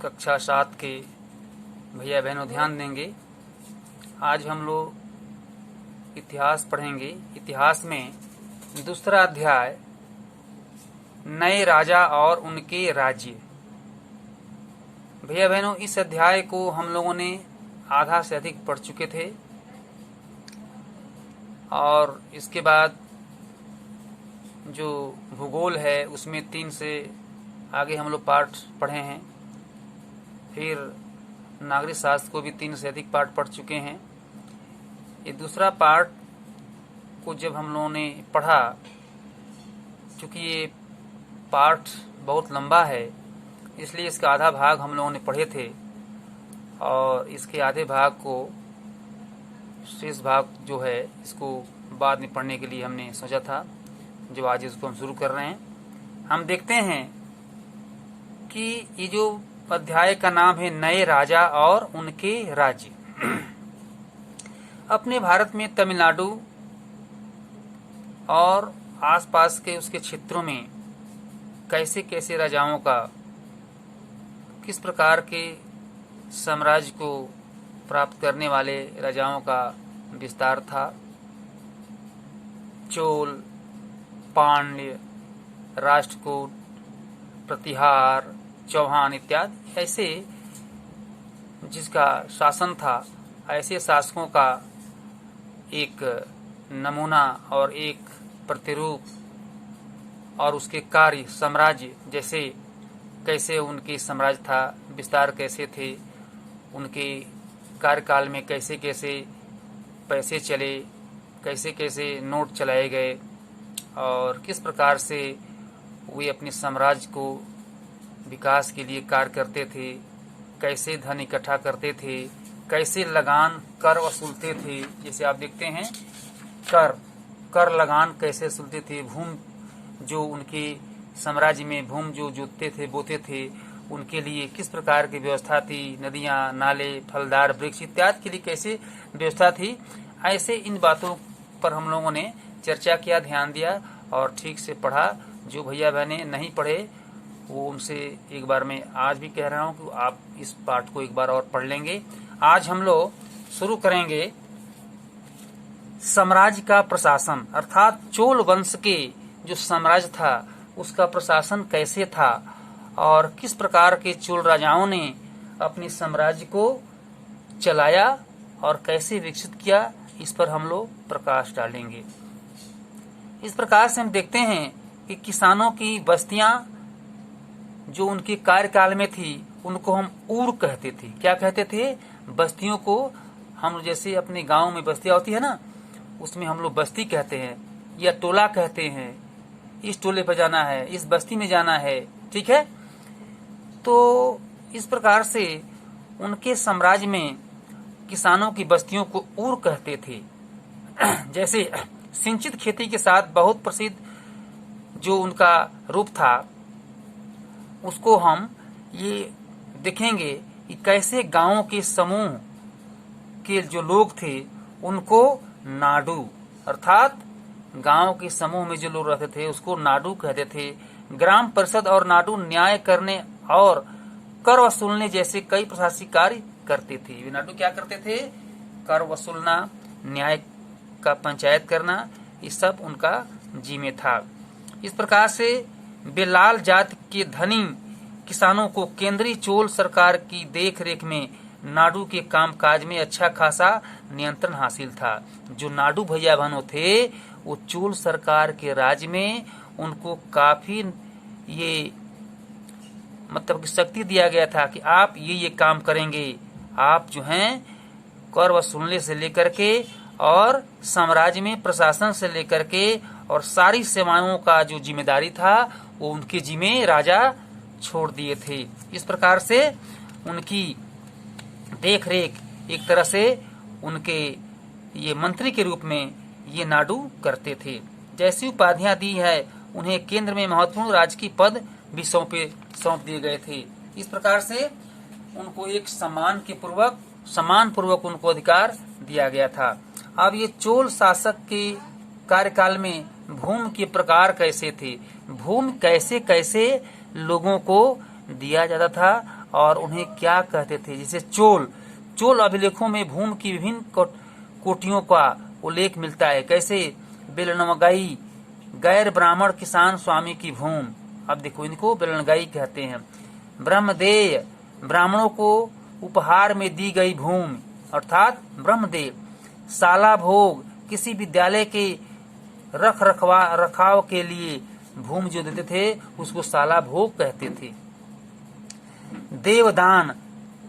कक्षा 7 के भैया बहनों ध्यान देंगे। आज हम लोग इतिहास पढ़ेंगे। इतिहास में दूसरा अध्याय नए राजा और उनके राज्य। भैया बहनों, इस अध्याय को हम लोगों ने आधा से अधिक पढ़ चुके थे और इसके बाद जो भूगोल है उसमें 3 से आगे हम लोग पाठ पढ़े हैं। फिर नागरिक शास्त्र को भी 3 से अधिक पाठ पढ़ चुके हैं। ये दूसरा पाठ को जब हम लोगों ने पढ़ा, चूँकि ये पाठ बहुत लंबा है इसलिए इसका आधा भाग हम लोगों ने पढ़े थे और इसके आधे भाग को, शेष भाग जो है, इसको बाद में पढ़ने के लिए हमने सोचा था, जो आज इसको हम शुरू कर रहे हैं। हम देखते हैं कि ये जो अध्याय का नाम है नए राजा और उनके राज्य। अपने भारत में तमिलनाडु और आसपास के उसके क्षेत्रों में कैसे कैसे राजाओं का, किस प्रकार के साम्राज्य को प्राप्त करने वाले राजाओं का विस्तार था। चोल, पांड्य, राष्ट्रकूट, प्रतिहार, चौहान इत्यादि ऐसे जिसका शासन था, ऐसे शासकों का एक नमूना और एक प्रतिरूप और उसके कार्य, साम्राज्य जैसे कैसे उनके साम्राज्य था, विस्तार कैसे थे, उनके कार्यकाल में कैसे कैसे पैसे चले, कैसे कैसे नोट चलाए गए और किस प्रकार से वे अपने साम्राज्य को विकास के लिए कार्य करते थे, कैसे धन इकट्ठा करते थे, कैसे लगान कर वसूलते थे। जैसे आप देखते हैं कर लगान कैसे वसूलते थे, भूमि जो उनके साम्राज्य में भूमि जो जोतते थे, बोते थे, उनके लिए किस प्रकार की व्यवस्था थी, नदियाँ, नाले, फलदार वृक्ष इत्यादि के लिए कैसे व्यवस्था थी। ऐसे इन बातों पर हम लोगों ने चर्चा किया, ध्यान दिया और ठीक से पढ़ा। जो भैया बहने नहीं पढ़े वो उनसे एक बार मैं आज भी कह रहा हूँ कि आप इस पाठ को एक बार और पढ़ लेंगे। आज हम लोग शुरू करेंगे साम्राज्य का प्रशासन, अर्थात चोल वंश के जो साम्राज्य था उसका प्रशासन कैसे था और किस प्रकार के चोल राजाओं ने अपने साम्राज्य को चलाया और कैसे विकसित किया, इस पर हम लोग प्रकाश डालेंगे। इस प्रकार से हम देखते हैं कि किसानों की बस्तियां जो उनके कार्यकाल में थी उनको हम ऊर कहते थे। क्या कहते थे? बस्तियों को हम जैसे अपने गांव में बस्तियां होती है ना, उसमें हम लोग बस्ती कहते हैं या टोला कहते हैं। इस टोले पर जाना है, इस बस्ती में जाना है, ठीक है। तो इस प्रकार से उनके साम्राज्य में किसानों की बस्तियों को ऊर कहते थे। जैसे सिंचित खेती के साथ बहुत प्रसिद्ध जो उनका रूप था, उसको हम ये देखेंगे कि कैसे गांवों के समूह के जो लोग थे उनको नाडू, अर्थात गांव के समूह में जो लोग रहते थे उसको नाडू कहते थे। ग्राम परिषद और नाडू न्याय करने और कर वसूलने जैसे कई प्रशासनिक कार्य करते थे। वे नाडू क्या करते थे? कर वसूलना, न्याय का पंचायत करना, ये सब उनका जिम्मे था। इस प्रकार से बेलाल जाति के धनी किसानों को केंद्रीय चोल सरकार की देखरेख में नाडू के कामकाज में अच्छा खासा नियंत्रण हासिल था। जो नाडू भैया बहनों थे वो चोल सरकार के राज्य में उनको काफी ये मतलब कि शक्ति दिया गया था कि आप ये काम करेंगे। आप जो हैं कर वसूलने से लेकर के और साम्राज्य में प्रशासन से लेकर के और सारी सेवाओं का जो जिम्मेदारी था वो उनके जिम्मे राजा छोड़ दिए थे। इस प्रकार से उनकी देखरेख एक तरह से उनके ये मंत्री के रूप में ये नाडू करते थे। जैसी उपाधियां दी है उन्हें केंद्र में महत्वपूर्ण राजकीय पद भी सौंप दिए गए थे। इस प्रकार से उनको एक सम्मान पूर्वक उनको अधिकार दिया गया था। अब ये चोल शासक के कार्यकाल में भूमि के प्रकार कैसे थे, भूमि कैसे कैसे लोगों को दिया जाता था और उन्हें क्या कहते थे। जैसे चोल अभिलेखों में भूमि की विभिन्न कोटियों का उल्लेख मिलता है। कैसे? बेलनगाई, गैर ब्राह्मण किसान स्वामी की भूमि। अब देखो, इनको बेलनगाई कहते हैं। ब्रह्मदेय, ब्राह्मणों को उपहार में दी गई भूमि, अर्थात ब्रह्मदेव। शाला भोग, किसी विद्यालय के रखाव के लिए भूमि जो देते थे उसको शाला भोग कहते थे। देवदान,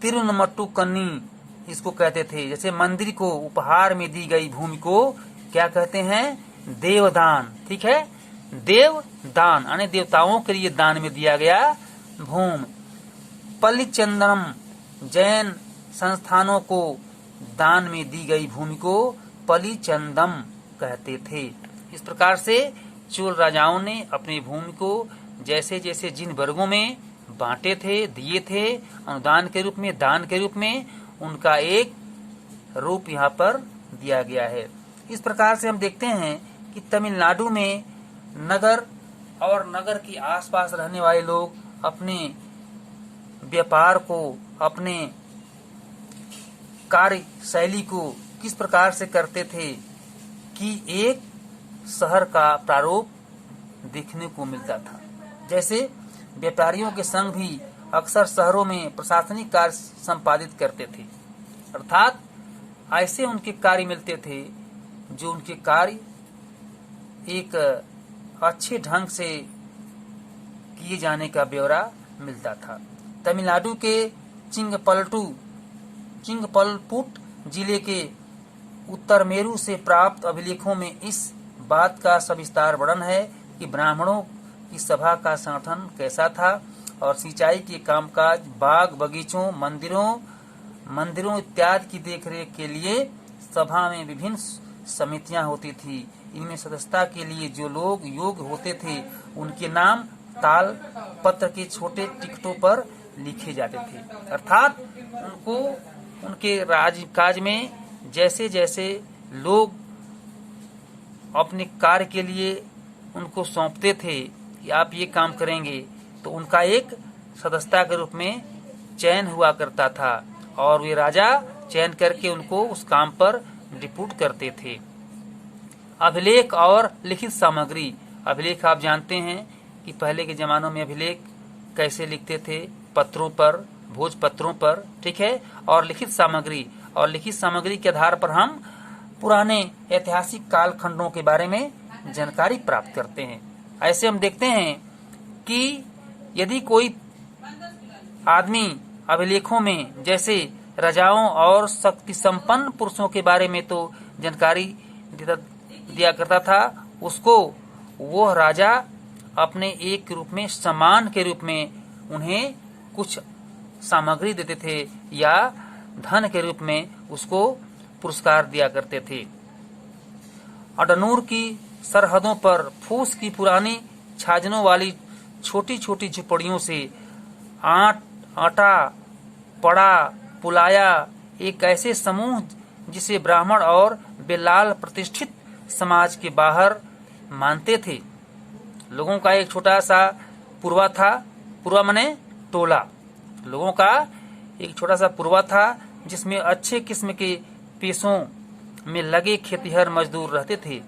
तिरुनमट्टू कन्नी इसको कहते थे। जैसे मंदिर को उपहार में दी गई भूमि को क्या कहते हैं? देवदान। ठीक है, देवदान यानी देवताओं के लिए दान में दिया गया भूमि। पल्लीचंदनम, जैन संस्थानों को दान में दी गई भूमि को पल्लीचंदम कहते थे। इस प्रकार से चोल राजाओं ने अपनी भूमि को जैसे जैसे जिन वर्गों में बांटे थे, दिए थे, अनुदान के रूप में, दान के रूप में, उनका एक रूप यहाँ पर दिया गया है। इस प्रकार से हम देखते हैं कि तमिलनाडु में नगर और नगर के आसपास रहने वाले लोग अपने व्यापार को, अपने कार्य शैली को किस प्रकार से करते थे कि एक शहर का प्रारूप देखने को मिलता था। जैसे व्यापारियों के संघ भी अक्सर शहरों में प्रशासनिक कार्य संपादित करते थे, अर्थात ऐसे उनके कार्य मिलते थे जो उनके कार्य एक अच्छे ढंग से किए जाने का ब्यौरा मिलता था। तमिलनाडु के चिंगपलपुट जिले के उत्तर मेरू से प्राप्त अभिलेखों में इस बात का सविस्तार वर्णन है कि ब्राह्मणों की सभा का संगठन कैसा था और सिंचाई के कामकाज, बाग बगीचों, मंदिरों इत्यादि की देखरेख के लिए सभा में विभिन्न समितियां होती थी। इनमें सदस्यता के लिए जो लोग योग्य होते थे उनके नाम ताल पत्र के छोटे टिकटों पर लिखे जाते थे, अर्थात उनको उनके राजकाज में जैसे जैसे लोग अपने कार्य के लिए उनको सौंपते थे कि आप ये काम करेंगे, तो उनका एक सदस्यता के रूप में चयन हुआ करता था और वे राजा चयन करके उनको उस काम पर डिप्यूट करते थे। अभिलेख और लिखित सामग्री। अभिलेख आप जानते हैं कि पहले के जमानों में अभिलेख कैसे लिखते थे? पत्रों पर, भोजपत्रों पर, ठीक है। और लिखित सामग्री के आधार पर हम पुराने ऐतिहासिक कालखंडों के बारे में जानकारी प्राप्त करते हैं। ऐसे हम देखते हैं कि यदि कोई आदमी अभिलेखों में जैसे राजाओं और शक्ति संपन्न पुरुषों के बारे में तो जानकारी दिया करता था, उसको वो राजा अपने एक रूप में सम्मान के रूप में उन्हें कुछ सामग्री देते थे या धन के रूप में उसको पुरस्कार दिया करते थे। अडनूर की सरहदों पर फूस की पुरानी छाजनों वाली छोटी छोटी झुपड़ियों से आटा पड़ा पुलाया एक ऐसे समूह जिसे ब्राह्मण और बेलाल प्रतिष्ठित समाज के बाहर मानते थे। लोगों का एक छोटा सा पुरवा था, पुरवा माने टोला। लोगों का एक छोटा सा पुरवा था जिसमें अच्छे किस्म के पेशों में लगे खेतिहर मजदूर रहते थे।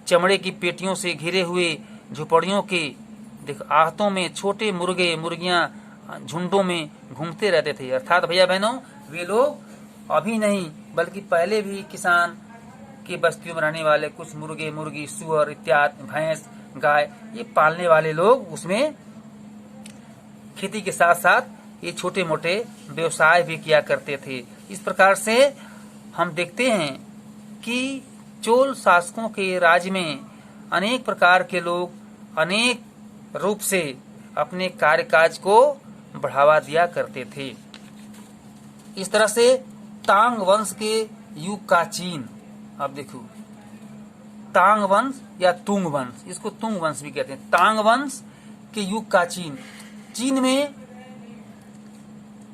चमड़े की पेटियों से घिरे हुए झुपड़ियों के आहतों में छोटे मुर्गे मुर्गियां झुंडों में घूमते रहते थे। अर्थात भैया बहनों, वे लोग अभी नहीं बल्कि पहले भी किसान की बस्तियों में रहने वाले कुछ मुर्गे मुर्गी सुअर इत्यादि भैंस गाय ये पालने वाले लोग उसमें खेती के साथ साथ ये छोटे मोटे व्यवसाय भी किया करते थे। इस प्रकार से हम देखते हैं कि चोल शासकों के राज्य में अनेक प्रकार के लोग अनेक रूप से अपने कार्यकाज को बढ़ावा दिया करते थे। इस तरह से तांग वंश के युग का चीन, अब देखो तांग वंश या तुंग वंश, इसको तुंग वंश भी कहते हैं। तांग वंश के युग का चीन।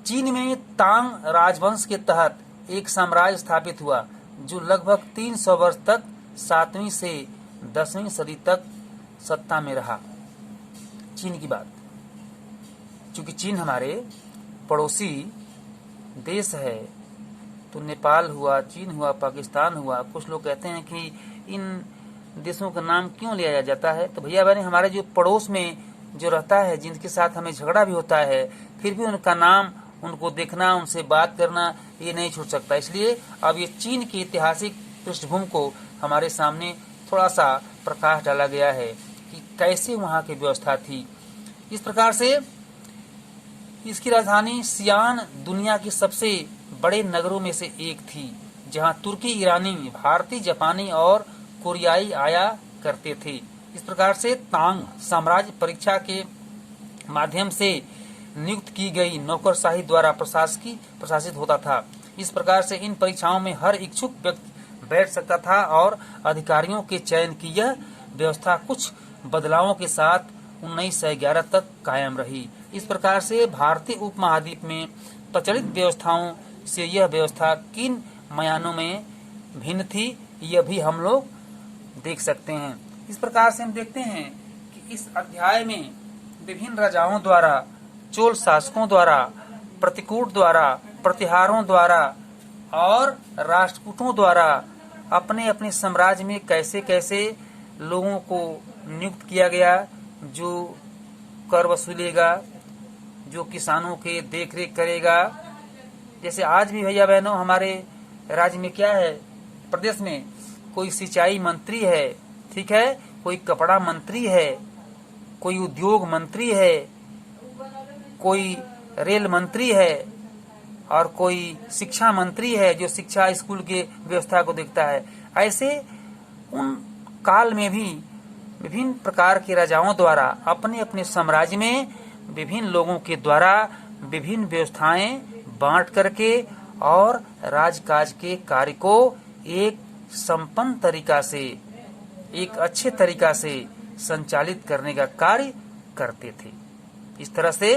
चीन में तांग राजवंश के तहत एक साम्राज्य स्थापित हुआ जो लगभग 300 वर्ष तक 7वीं से 10वीं सदी तक सत्ता में रहा। चीन की बात, चूंकि चीन हमारे पड़ोसी देश है, तो नेपाल हुआ, चीन हुआ, पाकिस्तान हुआ, कुछ लोग कहते हैं कि इन देशों का नाम क्यों लिया जाता है? तो भैया बहन, हमारे जो पड़ोस में जो रहता है, जिनके साथ हमें झगड़ा भी होता है, फिर भी उनका नाम, उनको देखना, उनसे बात करना, ये नहीं छूट सकता। इसलिए अब ये चीन की ऐतिहासिक पृष्ठभूमि को हमारे सामने थोड़ा सा प्रकाश डाला गया है कि कैसे वहाँ की व्यवस्था थी। इस प्रकार से इसकी राजधानी सियान दुनिया की सबसे बड़े नगरों में से एक थी, जहाँ तुर्की, ईरानी, भारतीय, जापानी और कोरियाई आया करते थे। इस प्रकार से तांग साम्राज्य परीक्षा के माध्यम से नियुक्त की गई नौकरशाही द्वारा प्रशासित होता था। इस प्रकार से इन परीक्षाओं में हर इच्छुक व्यक्ति बैठ सकता था और अधिकारियों के चयन की यह व्यवस्था कुछ बदलावों के साथ 1911 तक कायम रही। इस प्रकार से भारतीय उपमहाद्वीप में प्रचलित व्यवस्थाओं से यह व्यवस्था किन मयानों में भिन्न थी, यह भी हम लोग देख सकते हैं। इस प्रकार से हम देखते हैं कि इस अध्याय में विभिन्न राजाओं द्वारा, चोल शासकों द्वारा, प्रतिकूट द्वारा, प्रतिहारों द्वारा और राष्ट्रकूटों द्वारा अपने अपने साम्राज्य में कैसे कैसे लोगों को नियुक्त किया गया, जो कर वसूलेगा, जो किसानों के देखरेख करेगा। जैसे आज भी भैया बहनों, हमारे राज्य में क्या है, प्रदेश में कोई सिंचाई मंत्री है, ठीक है, कोई कपड़ा मंत्री है, कोई उद्योग मंत्री है, कोई रेल मंत्री है और कोई शिक्षा मंत्री है, जो शिक्षा स्कूल के व्यवस्था को देखता है। ऐसे उन काल में भी विभिन्न प्रकार के राजाओं द्वारा अपने अपने साम्राज्य में विभिन्न लोगों के द्वारा विभिन्न व्यवस्थाएं बांट करके और राजकाज के कार्य को एक संपन्न तरीका से, एक अच्छे तरीका से संचालित करने का कार्य करते थे। इस तरह से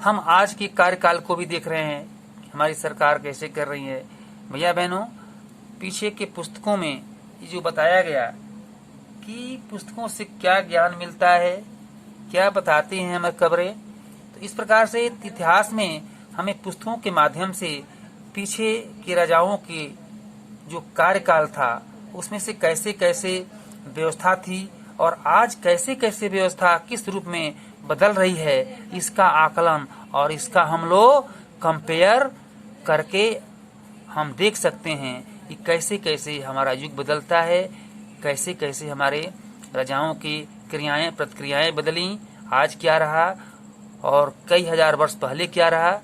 हम आज के कार्यकाल को भी देख रहे हैं, हमारी सरकार कैसे कर रही है। भैया बहनों, पीछे के पुस्तकों में ये जो बताया गया कि पुस्तकों से क्या ज्ञान मिलता है, क्या बताती हैं हमारी खबरें, तो इस प्रकार से इतिहास में हमें पुस्तकों के माध्यम से पीछे के राजाओं के जो कार्यकाल था, उसमें से कैसे कैसे व्यवस्था थी और आज कैसे कैसे व्यवस्था किस रूप में बदल रही है, इसका आकलन और इसका हम लोग कंपेयर करके हम देख सकते हैं कि कैसे कैसे हमारा युग बदलता है, कैसे कैसे हमारे राजाओं की क्रियाएं प्रतिक्रियाएं बदली, आज क्या रहा और कई हजार वर्ष पहले क्या रहा।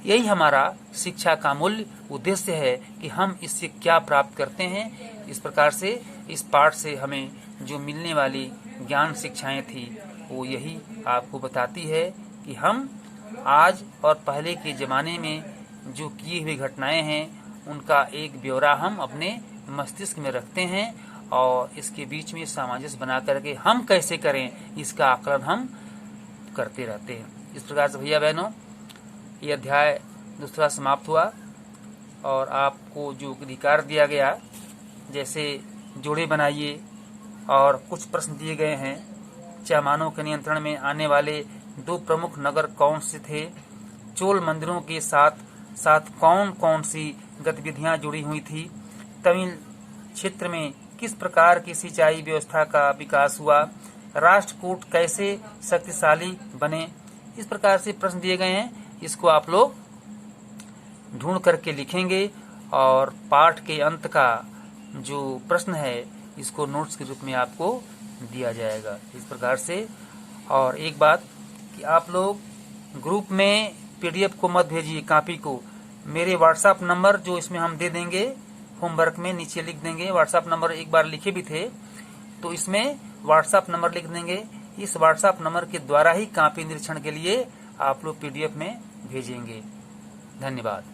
यही हमारा शिक्षा का मूल उद्देश्य है कि हम इससे क्या प्राप्त करते हैं। इस प्रकार से इस पाठ से हमें जो मिलने वाली ज्ञान शिक्षाएं थी, वो यही आपको बताती है कि हम आज और पहले के ज़माने में जो किए हुए घटनाएं हैं, उनका एक ब्यौरा हम अपने मस्तिष्क में रखते हैं और इसके बीच में सामंजस्य बना करके हम कैसे करें, इसका आकलन हम करते रहते हैं। इस प्रकार से भैया बहनों, ये अध्याय दूसरा समाप्त हुआ और आपको जो अधिकार दिया गया, जैसे जोड़े बनाइए और कुछ प्रश्न दिए गए हैं। चामानों के नियंत्रण में आने वाले 2 प्रमुख नगर कौन से थे? चोल मंदिरों के साथ साथ कौन कौन सी गतिविधियां जुड़ी हुई थी? तमिल क्षेत्र में किस प्रकार की सिंचाई व्यवस्था का विकास हुआ? राष्ट्रकूट कैसे शक्तिशाली बने? इस प्रकार से प्रश्न दिए गए हैं। इसको आप लोग ढूंढ करके लिखेंगे और पाठ के अंत का जो प्रश्न है, इसको नोट्स के रूप में आपको दिया जाएगा। इस प्रकार से और एक बात कि आप लोग ग्रुप में पीडीएफ को मत भेजिए, कॉपी को। मेरे व्हाट्सएप नंबर जो इसमें हम दे देंगे, होमवर्क में नीचे लिख देंगे। व्हाट्सएप नंबर एक बार लिखे भी थे, तो इसमें व्हाट्सएप नंबर लिख देंगे। इस व्हाट्सएप नंबर के द्वारा ही कॉपी निरीक्षण के लिए आप लोग पीडीएफ में भेजेंगे। धन्यवाद।